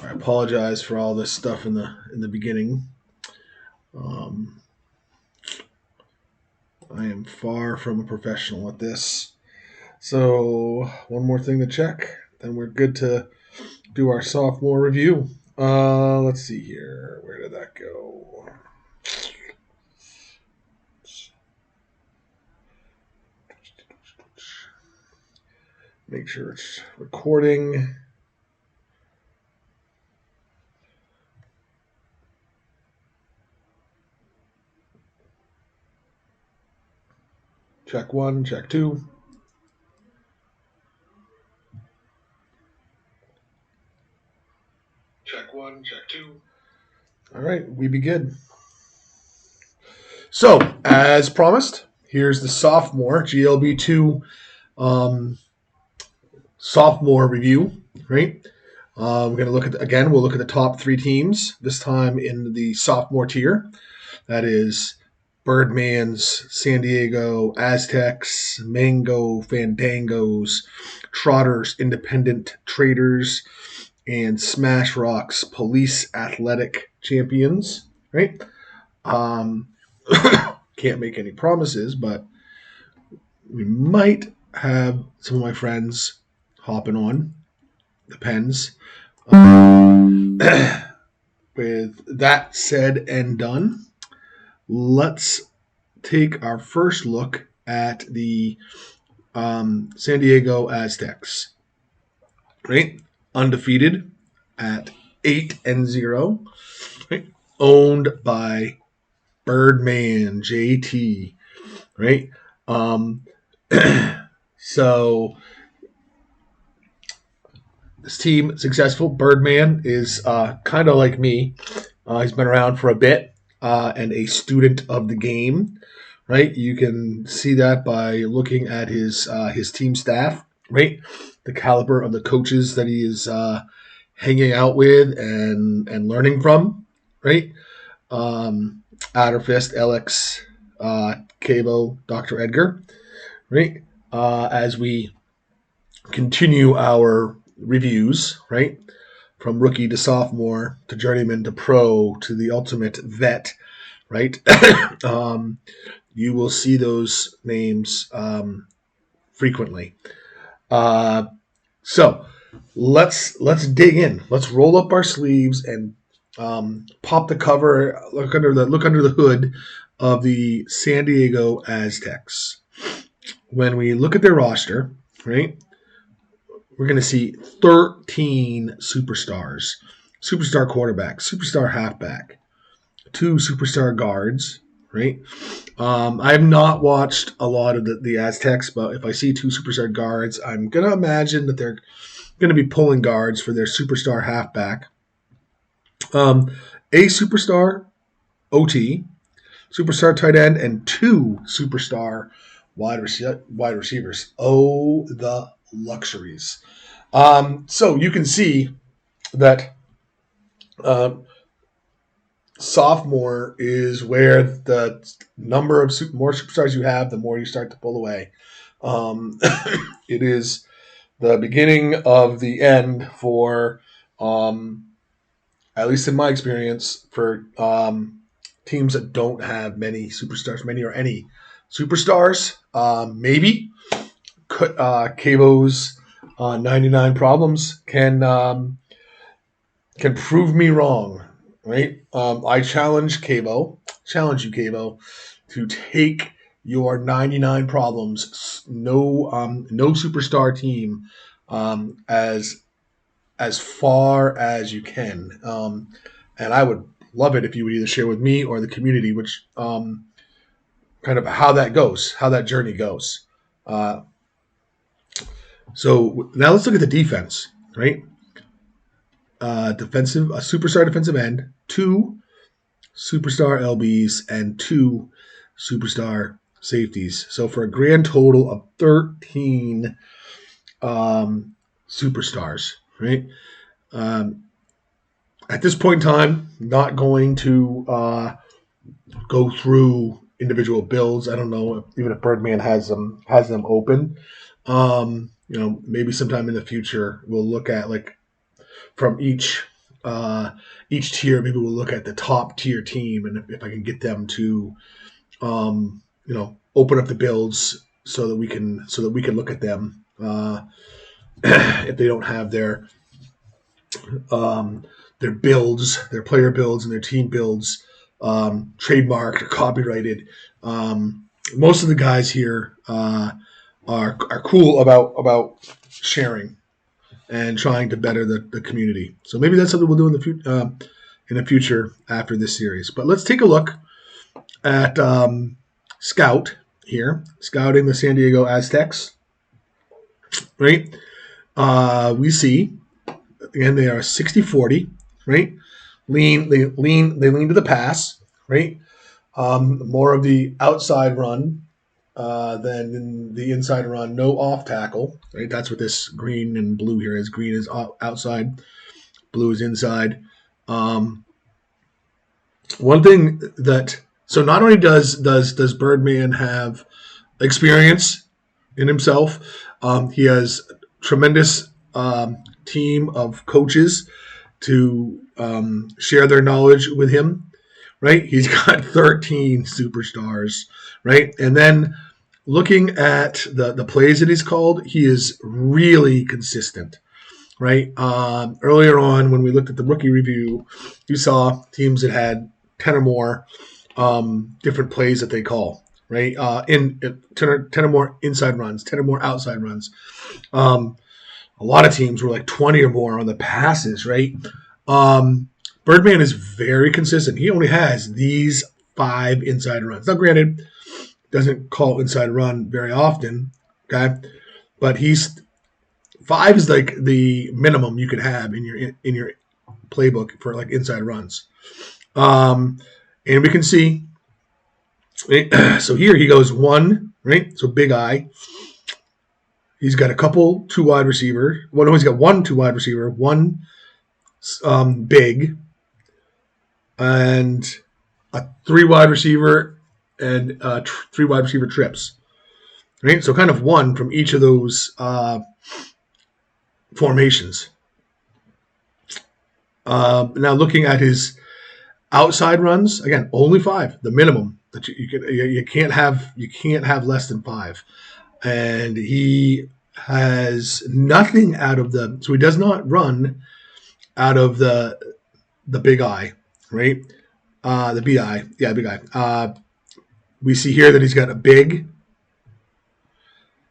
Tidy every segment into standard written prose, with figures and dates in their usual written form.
I apologize for all this stuff in the beginning. Um, I am far from a professional at this. So one more thing to check, then we're good to do our sophomore review. Let's see here. Where did that go? Make sure it's recording. Check one, check two. Check one, check two. All right, we begin. So, as promised, here's the sophomore GLB2 sophomore review, right? We're going to look at, again, we'll look at the top three teams, this time in the sophomore tier. That is Birdman's San Diego Aztecs, Mango Fandangos, Trotters Independent Traders, and Smash Rocks Police Athletic Champions, right? Can't make any promises, but we might have some of my friends hopping on the pens. With that said and done, let's take our first look at the San Diego Aztecs. Right? Undefeated at 8-0. Right? Owned by Birdman JT. Right? So this team successful. Birdman is kind of like me. He's been around for a bit and a student of the game. Right, you can see that by looking at his team staff. Right, the caliber of the coaches that he is hanging out with and learning from. Right, Outerfist, Alex, Cabo, Dr. Edgar. Right, as we continue our reviews, right, from rookie to sophomore to journeyman to pro to the ultimate vet, right. You will see those names frequently. So let's dig in. Let's roll up our sleeves and pop the cover. Look under the hood of the San Diego Aztecs. When we look at their roster, right, we're going to see 13 superstars, superstar quarterback, superstar halfback, 2 superstar guards. Right. I have not watched a lot of the Aztecs, but if I see 2 superstar guards, I'm going to imagine that they're going to be pulling guards for their superstar halfback. A superstar OT, superstar tight end, and 2 superstar wide receivers. Oh, the luxuries. So you can see that sophomore is where the number of more superstars you have, the more you start to pull away. It is the beginning of the end for, at least in my experience, for teams that don't have many superstars, many or any superstars. Maybe Cabo's 99 problems can prove me wrong. Right? I challenge you, Cabo, to take your 99 problems, no superstar team, as far as you can. And I would love it if you would either share with me or the community, which kind of how that journey goes. So now let's look at the defense, right? A superstar defensive end, 2 superstar LBs, and 2 superstar safeties. So for a grand total of 13 superstars, right? At this point in time, not going to go through individual builds. I don't know even if Birdman has them open. Maybe sometime in the future we'll look at like from each each tier. Maybe we'll look at the top tier team, and if I can get them to, open up the builds so that we can look at them if they don't have their builds, their player builds, and their team builds trademarked or copyrighted. Most of the guys here are cool about sharing and trying to better the community. So maybe that's something we'll do in the future after this series. But let's take a look at Scout here, scouting the San Diego Aztecs. Right, we see again they are 60-40. Right, they lean to the pass. Right, more of the outside run than the inside run. No off tackle. Right, that's what this green and blue here is. Green is outside, blue is inside. One thing that so not only does Birdman have experience in himself, he has tremendous team of coaches to share their knowledge with him. Right, he's got 13 superstars. Right, and then looking at the plays that he's called, he is really consistent. Right, earlier on when we looked at the rookie review, you saw teams that had 10 or more different plays that they call. Right, 10 or more inside runs, 10 or more outside runs. A lot of teams were like 20 or more on the passes. Right, Birdman is very consistent. He only has these 5 inside runs. Now, granted, doesn't call inside run very often, okay? But 5 is like the minimum you could have in your playbook for like inside runs. And we can see, so here he goes 1, right? So big I. He's got a couple 2 wide receiver. Well, no, he's got 1 2 wide receiver, 1 big, and a 3 wide receiver and 3 wide receiver trips. Right, so kind of 1 from each of those formations. Now looking at his outside runs, again, only 5, the minimum that you can't have less than 5, and he has nothing out of so he does not run out of the big I, right? The BI, yeah, big I. We see here that he's got a big.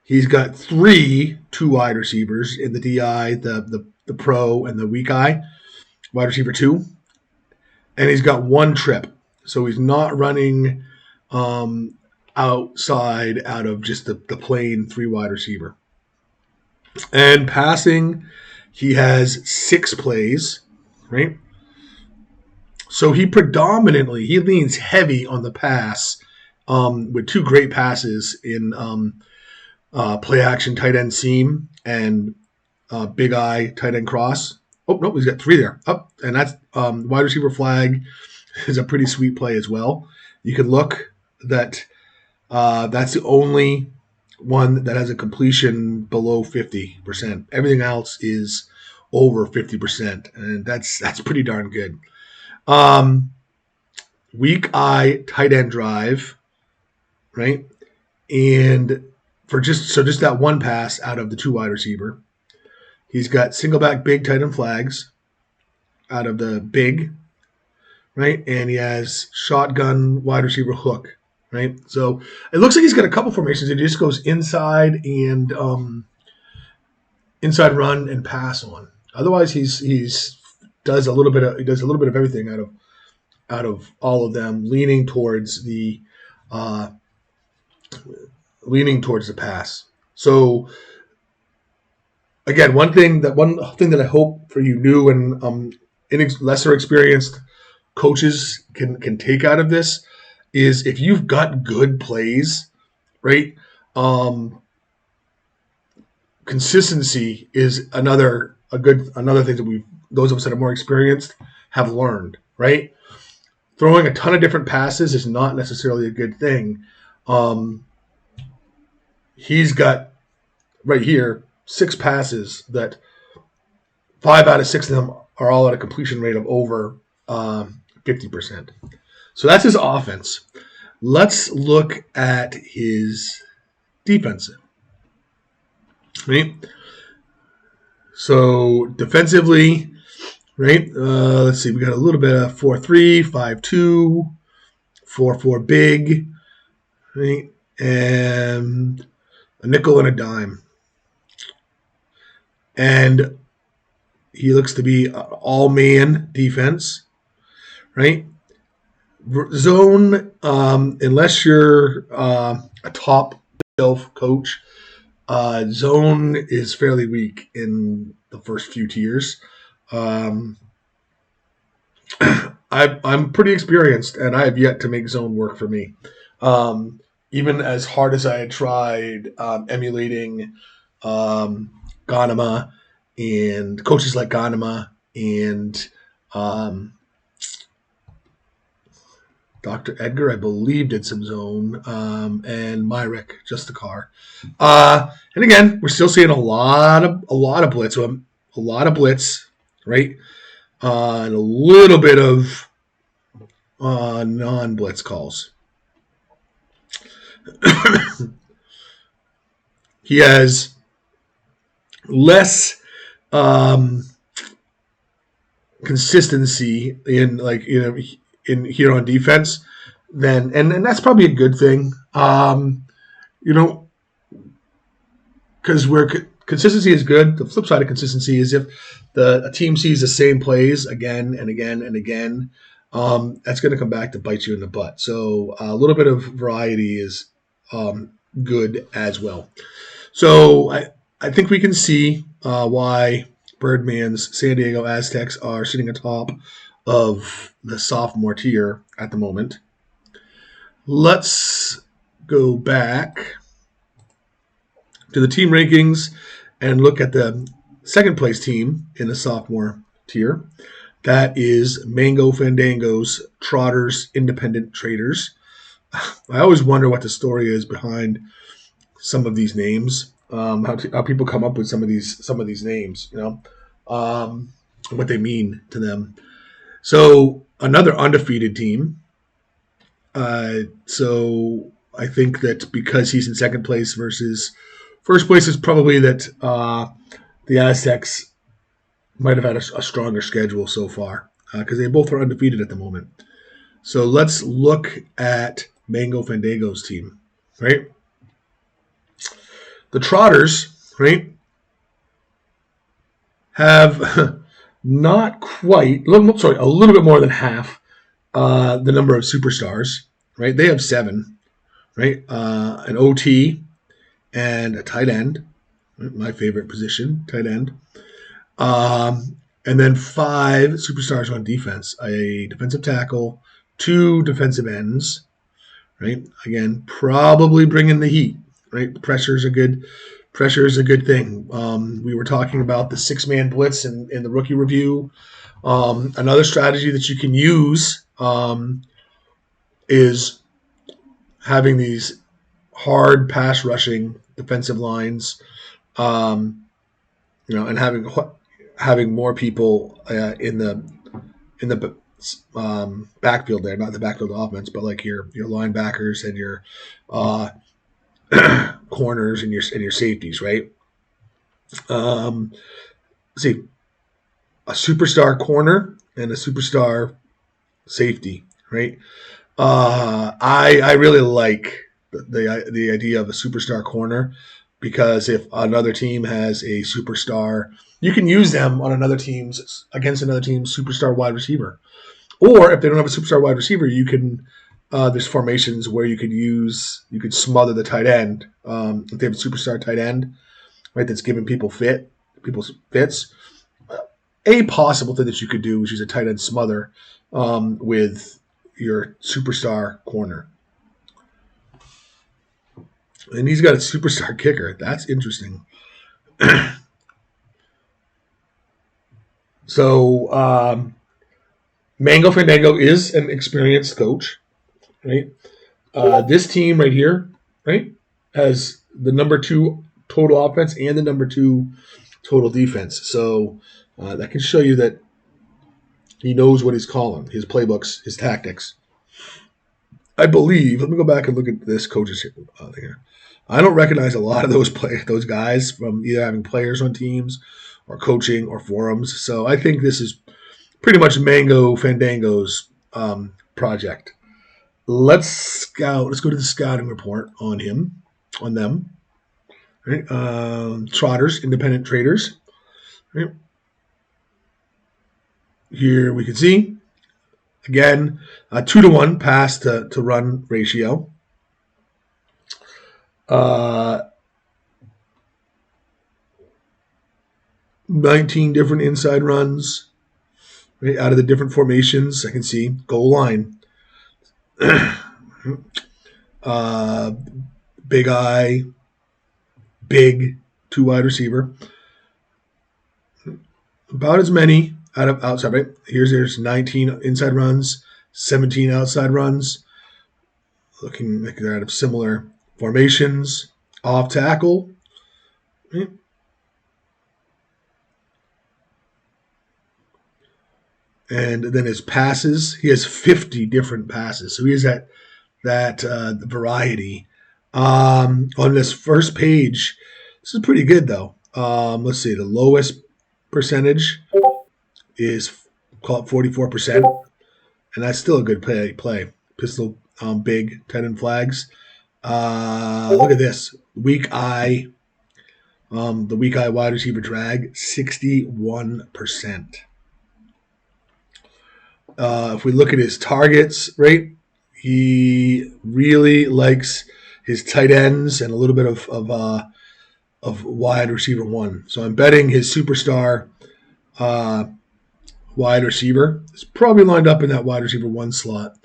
He's got 3 2 wide receivers in the DI, the pro, and the weak I, wide receiver 2, and he's got 1 trip. So he's not running outside out of just the plain 3 wide receiver. And passing, he has 6 plays, right? So he leans heavy on the pass with 2 great passes in play action tight end seam and big I tight end cross. Oh, no, he's got 3 there. And that's wide receiver flag is a pretty sweet play as well. You can look that that's the only one that has a completion below 50%. Everything else is over 50%, and that's pretty darn good. Weak I tight end drive, right? And for just that 1 pass out of the 2 wide receiver, he's got single back big tight end flags out of the big, right? And he has shotgun wide receiver hook, right? So it looks like he's got a couple formations. He just goes inside and inside run and pass on. Otherwise, he does a little bit of everything out of all of them, leaning towards the pass. So again, one thing that I hope for you new and lesser experienced coaches can take out of this is if you've got good plays, right? Consistency is another thing that those of us that are more experienced have learned, right? Throwing a ton of different passes is not necessarily a good thing. He's got right here 6 passes that 5 out of 6 of them are all at a completion rate of over 50%. So that's his offense. Let's look at his defensive. Right? So defensively, right? Let's see. We got a little bit of 4-3, 5-2, 4-4 big, right? And a nickel and a dime. And he looks to be an all-man defense, right? Zone, unless you're a top shelf coach, zone is fairly weak in the first few tiers. I'm pretty experienced, and I have yet to make zone work for me. Even as hard as I had tried emulating Ganema and coaches like Ganema and Dr. Edgar, I believe, did some zone, and Myrick, just the car. And again, we're still seeing a lot of blitz, right? And a little bit of non-blitz calls. He has less consistency in here on defense than, and that's probably a good thing. Because where consistency is good, the flip side of consistency is if a team sees the same plays again and again and again, that's going to come back to bite you in the butt. So a little bit of variety is good as well. So I think we can see why Birdman's San Diego Aztecs are sitting atop of the sophomore tier at the moment. Let's go back to the team rankings and look at the second place team in the sophomore tier. That is Mango Fandango's Trotters Independent Traders. I always wonder what the story is behind some of these names, how people come up with some of these names, what they mean to them. So another undefeated team. So I think that because he's in second place versus first place is probably that the Aztecs might have had a stronger schedule so far because they both are undefeated at the moment. So let's look at Mango Fandango's team, right? The Trotters, right, have not quite, a little bit more than half the number of superstars, right? They have 7, right? An OT and a tight end, my favorite position, tight end. And then 5 superstars on defense, a defensive tackle, 2 defensive ends, right? Again, probably bringing the heat, right? Pressure is a good thing. We were talking about the 6-man blitz in the rookie review. Another strategy that you can use is having these hard pass rushing defensive lines, and having more people in the backfield there, not the backfield offense, but like your linebackers and your corners and your safeties, right? Let's see, a superstar corner and a superstar safety, right? I really like the idea of a superstar corner because if another team has a superstar, you can use them on against another team's superstar wide receiver. Or if they don't have a superstar wide receiver, you can there's formations where you could smother the tight end. If they have a superstar tight end, right, that's giving people's fits. A possible thing that you could do is use a tight end smother with your superstar corner. And he's got a superstar kicker. That's interesting. So Mango Fandango is an experienced coach, right? This team right here, right, has the number 2 total offense and the number 2 total defense. So that can show you that He knows what he's calling, his playbooks, his tactics. I believe. Let me go back and look at this coaches here. I don't recognize a lot of those guys from either having players on teams or coaching or forums. So I think this is pretty much Mango Fandango's project. Let's scout. Let's go to the scouting report on them. Right? Trotters, independent traders. Right? Here we can see, again, a 2-to-1 pass to run ratio. 19 different inside runs, right, out of the different formations. I can see goal line. Big eye, big, 2 wide receiver. About as many out of outside, right? There's 19 inside runs, 17 outside runs. Looking like they're out of similar formations. Off tackle. Right? And then his passes. He has 50 different passes. So he has that variety. On this first page, this is pretty good, though. Let's see. The lowest percentage is, call it 44%. And that's still a good play. Pistol, big, 10 and flags. Look at this. Weak eye. The weak eye wide receiver drag, 61%. If we look at his targets, right, he really likes his tight ends and a little bit of wide receiver 1. So I'm betting his superstar wide receiver is probably lined up in that wide receiver 1 slot.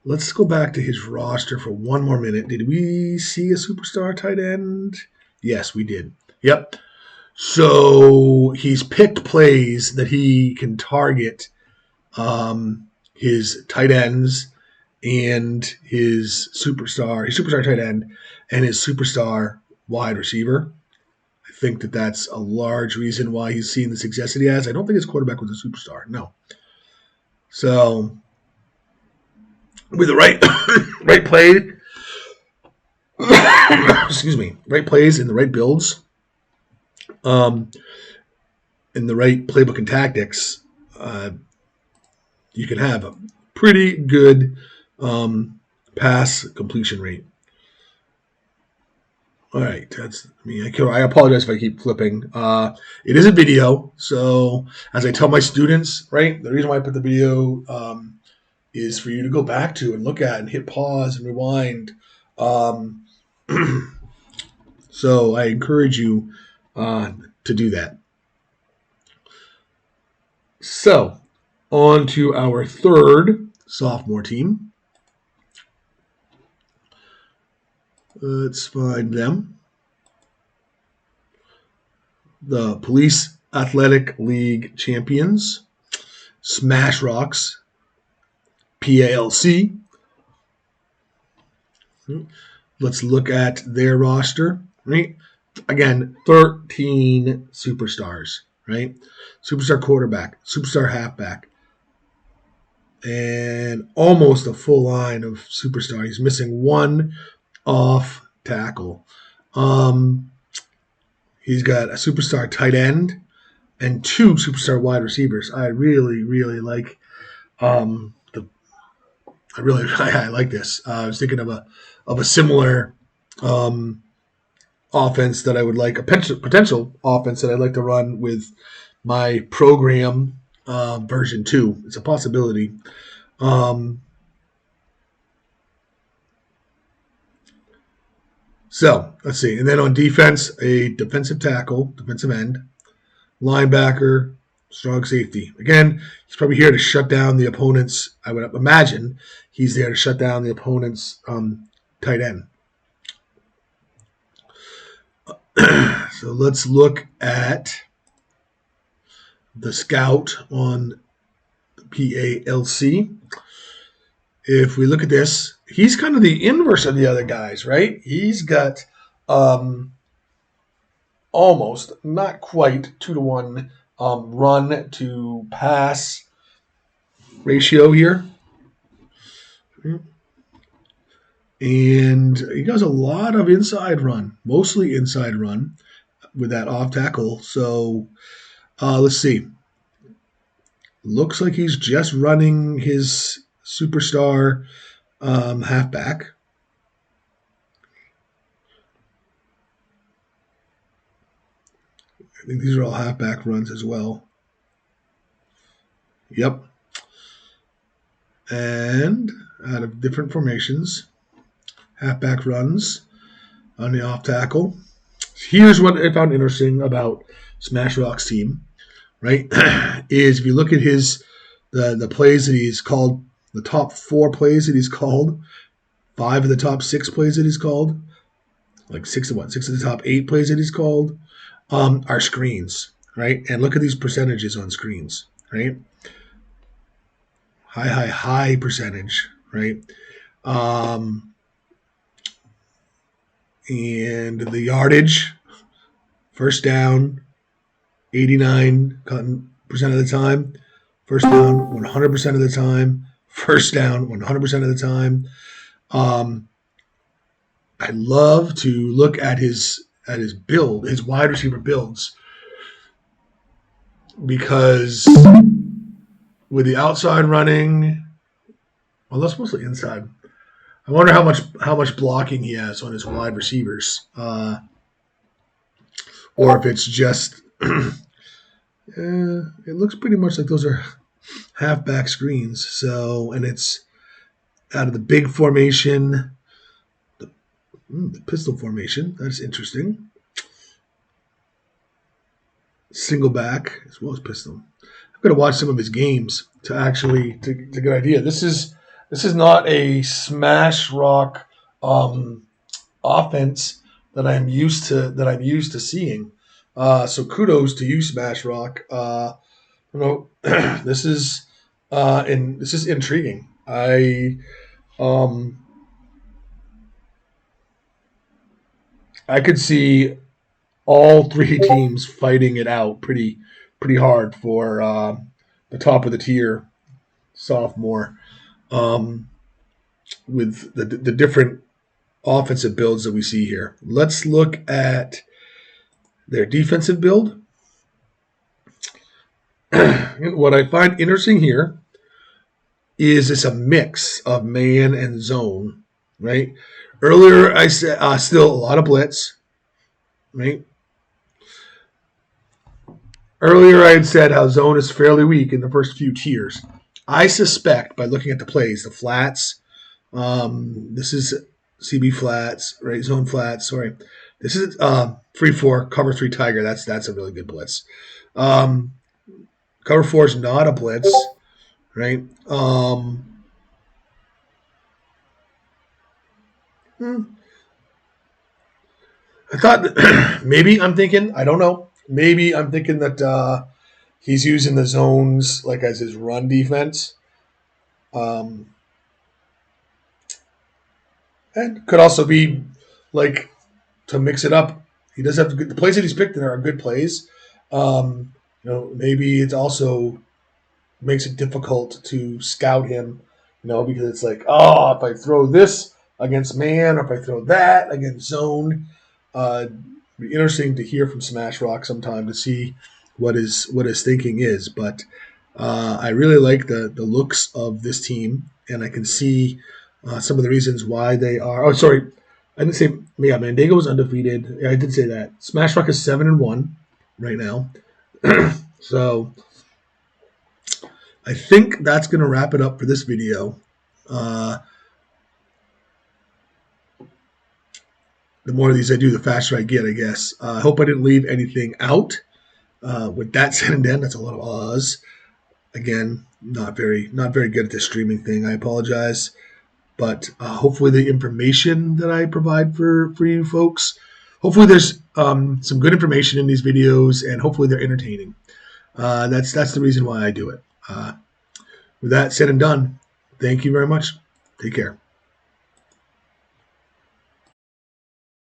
Let's go back to his roster for one more minute. Did we see a superstar tight end? Yes, we did. Yep. So he's picked plays that he can target his tight ends and his superstar tight end and his superstar wide receiver. I think that's a large reason why he's seeing the success that he has. I don't think his quarterback was a superstar. No. So with the right play, excuse me, right plays and the right builds, and the right playbook and tactics, you can have a pretty good pass completion rate. All right, that's me. I apologize if I keep flipping. It is a video, so as I tell my students, right, the reason why I put the video is for you to go back to and look at and hit pause and rewind. So I encourage you to do that. So on to our third sophomore team. Let's find them. The Police Athletic League champions, Smash Rocks, PALC. Let's look at their roster. Right? Again, 13 superstars. Right? Superstar quarterback, superstar halfback, and almost a full line of superstar. He's missing one off tackle. He's got a superstar tight end and 2 superstar wide receivers. I really, really like I like this. I was thinking of a similar offense that I would like, a potential offense that I'd like to run with my program version 2. It's a possibility. So let's see. And then on defense, a defensive tackle, defensive end, linebacker, strong safety. Again, he's probably here to shut down the opponent's, I would imagine he's there to shut down the opponent's tight end. So let's look at the scout on PALC. If we look at this, he's kind of the inverse of the other guys, right? He's got almost, not quite, 2-to-1 run to pass ratio here. And he does a lot of inside run, mostly inside run with that off tackle. So let's see. Looks like he's just running his superstar halfback. I think these are all halfback runs as well. Yep. And out of different formations, halfback runs on the off tackle. Here's what I found interesting about Smash Rock's team, right? Is if you look at the plays that he's called, the top 4 plays that he's called, 5 of the top 6 plays that he's called, like 6 of the top 8 plays that he's called, are screens, right? And look at these percentages on screens, right? High percentage, right? And the yardage, first down, 89% of the time. First down, 100% of the time. First down, 100% of the time. I love to look at his build, his wide receiver builds, because with the outside running, well, that's mostly inside. I wonder how much blocking he has on his wide receivers, or if it's just. It looks pretty much like those are halfback screens. So, and it's out of the big formation, the pistol formation. That's interesting. Single back as well as pistol. I'm going to watch some of his games to get a good idea. This is not a Smash Rock offense that I'm used to seeing. So kudos to you, Smash Rock. This is intriguing. I could see all 3 teams fighting it out pretty hard for the top of the tier sophomore, with the different offensive builds that we see here. Let's look at their defensive build. What I find interesting here is it's a mix of man and zone, right? Earlier I said still a lot of blitz, right? Earlier I had said how zone is fairly weak in the first few tiers. I suspect by looking at the plays, the flats, this is CB flats, right? Zone flats, sorry. This is 3-4, cover 3 tiger. That's a really good blitz. Cover 4 is not a blitz, right? I thought maybe I'm thinking, I don't know. Maybe I'm thinking that he's using the zones like as his run defense. And could also be like to mix it up. He does have the plays that he's picked are good plays. Maybe it also makes it difficult to scout him, because it's like, if I throw this against man, or if I throw that against zone, it'd be interesting to hear from Smash Rock sometime to see what his thinking is. But I really like the looks of this team, and I can see some of the reasons why they are. Oh, sorry, I didn't say. Yeah, Mandingo was undefeated. Yeah, I did say that. Smash Rock is 7-1 right now. So I think that's going to wrap it up for this video. The more of these I do, the faster I get, I guess. I hope I didn't leave anything out. With that said and done, that's a lot of Oz. Again, not very good at this streaming thing. I apologize. But hopefully the information that I provide for you folks, hopefully there's some good information in these videos, and hopefully they're entertaining. That's the reason why I do it. With that said and done, thank you very much. Take care.